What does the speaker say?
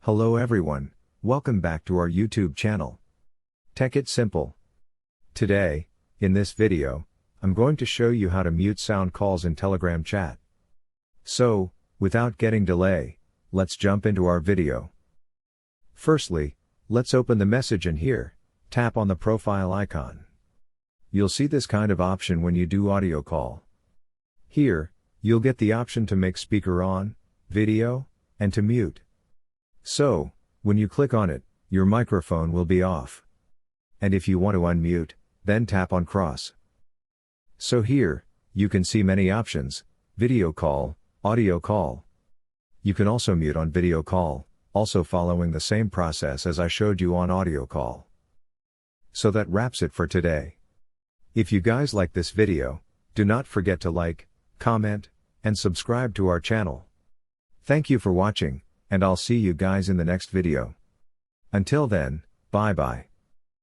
Hello everyone, welcome back to our YouTube channel. Tech It Simple. Today, in this video, I'm going to show you how to mute sound calls in Telegram chat. So, without getting delay, let's jump into our video. Firstly, let's open the message and here, tap on the profile icon. You'll see this kind of option when you do audio call. Here, you'll get the option to make speaker on, video, and to mute. So, when you click on it, your microphone will be off. And if you want to unmute, then tap on cross. So here, you can see many options: video call, audio call. You can also mute on video call, also following the same process as I showed you on audio call. So that wraps it for today. If you guys like this video, do not forget to like, comment, and subscribe to our channel. Thank you for watching, and I'll see you guys in the next video. Until then, bye bye.